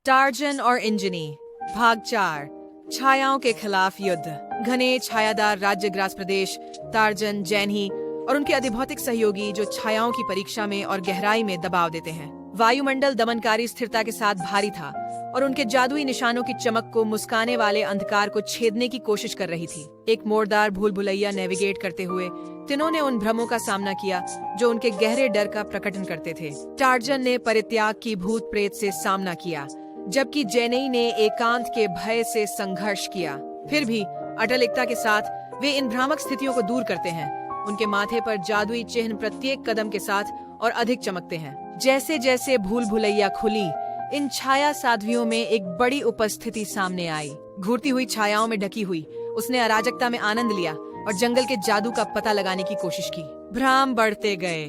Torsion और इंजनी भाग 4। छायाओं के खिलाफ युद्ध। घने छायादार राज्य ग्रास प्रदेश टार्जन, जैनी और उनके अधिभौतिक सहयोगी जो छायाओं की परीक्षा में और गहराई में दबाव देते हैं। वायुमंडल दमनकारी स्थिरता के साथ भारी था और उनके जादुई निशानों की चमक को मुस्काने वाले अंधकार को छेदने की कोशिश कर रही थी। एक मोड़दार भूल भुलैया नेविगेट करते हुए तीनों ने उन भ्रमों का सामना किया जो उनके गहरे डर का प्रकटन करते थे। टार्जन ने परित्याग की भूत प्रेत से सामना किया, जबकि जेनी ने एकांत के भय से संघर्ष किया। फिर भी अटल एकता के साथ वे इन भ्रामक स्थितियों को दूर करते हैं। उनके माथे पर जादुई चिन्ह प्रत्येक कदम के साथ और अधिक चमकते हैं। जैसे जैसे भूल भुलैया खुली, इन छाया साध्वियों में एक बड़ी उपस्थिति सामने आई। घूरती हुई छायाओं में ढकी हुई उसने अराजकता में आनंद लिया और जंगल के जादू का पता लगाने की कोशिश की। भ्राम बढ़ते गए,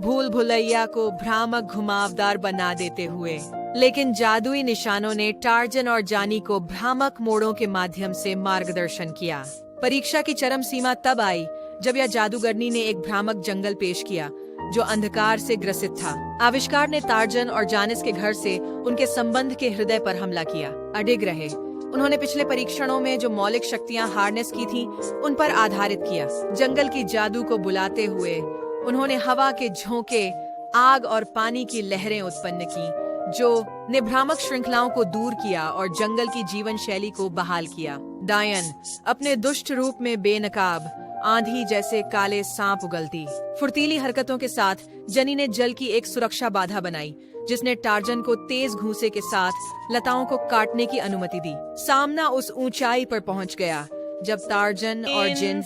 भूल भुलैया को भ्रामक घुमावदार बना देते हुए, लेकिन जादुई निशानों ने टार्जन और जानी को भ्रामक मोड़ों के माध्यम से मार्गदर्शन किया। परीक्षा की चरम सीमा तब आई जब यह जादूगरनी ने एक भ्रामक जंगल पेश किया जो अंधकार से ग्रसित था। आविष्कार ने टार्जन और जानिस के घर से उनके संबंध के हृदय पर हमला किया। अडिग रहे। उन्होंने पिछले परीक्षणों में जो मौलिक शक्तियां हार्नेस की थीं, उन पर आधारित किया। जंगल की जादू को बुलाते हुए उन्होंने हवा के झोंके, आग और पानी की लहरें उत्पन्न की जो ने भ्रामक श्रृंखलाओं को दूर किया और जंगल की जीवन शैली को बहाल किया। डायन अपने दुष्ट रूप में बेनकाब आंधी जैसे काले सांप उगलती। फुर्तीली हरकतों के साथ जनी ने जल की एक सुरक्षा बाधा बनाई, जिसने टार्जन को तेज घूंसे के साथ लताओं को काटने की अनुमति दी। सामना उस ऊंचाई पर पहुंच गया जब टार्जन और जिन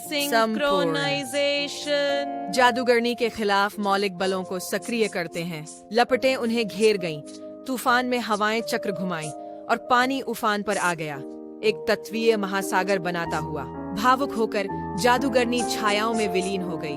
जादूगरनी के खिलाफ मौलिक बलों को सक्रिय करते हैं। लपटें उन्हें घेर गईं, तूफान में हवाएं चक्र घुमाई और पानी उफान पर आ गया, एक तत्वीय महासागर बनाता हुआ। भावुक होकर जादूगरनी छायाओं में विलीन हो गई।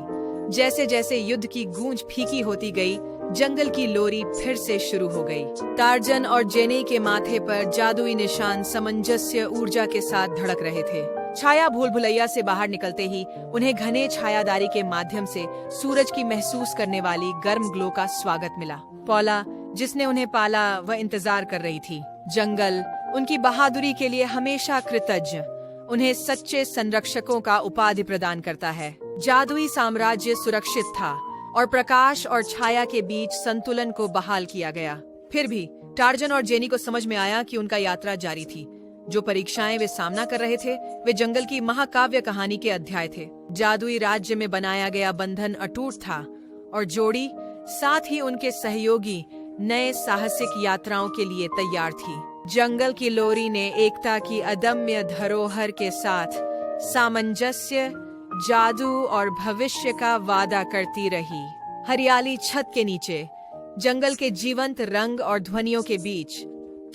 जैसे जैसे युद्ध की गूंज फीकी होती गई, जंगल की लोरी फिर से शुरू हो गई। टार्जन और जेनी के माथे पर जादुई निशान सामंजस्य ऊर्जा के साथ धड़क रहे थे। छाया भूल भुलैया से बाहर निकलते ही उन्हें घने छायादारी के माध्यम से सूरज की महसूस करने वाली गर्म ग्लो का स्वागत मिला। पौला, जिसने उन्हें पाला, वह इंतजार कर रही थी। जंगल उनकी बहादुरी के लिए हमेशा कृतज्ञ उन्हें सच्चे संरक्षकों का उपाधि प्रदान करता है। जादुई साम्राज्य सुरक्षित था और प्रकाश और छाया के बीच संतुलन को बहाल किया गया। फिर भी टार्जन और जेनी को समझ में आया कि उनका यात्रा जारी थी। जो परीक्षाएं वे सामना कर रहे थे, वे जंगल की महाकाव्य कहानी के अध्याय थे। जादुई राज्य में बनाया गया बंधन अटूट था और जोड़ी, साथ ही उनके सहयोगी, नए साहसिक यात्राओं के लिए तैयार थी। जंगल की लोरी ने एकता की अदम्य धरोहर के साथ सामंजस्य, जादू और भविष्य का वादा करती रही। हरियाली छत के नीचे, जंगल के जीवंत रंग और ध्वनियों के बीच,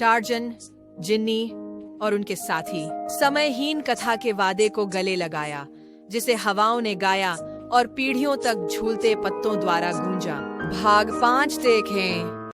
टार्जन, जिन्नी और उनके साथी समयहीन कथा के वादे को गले लगाया, जिसे हवाओं ने गाया और पीढ़ियों तक झूलते पत्तों द्वारा गूंजा। भाग 5 देखें।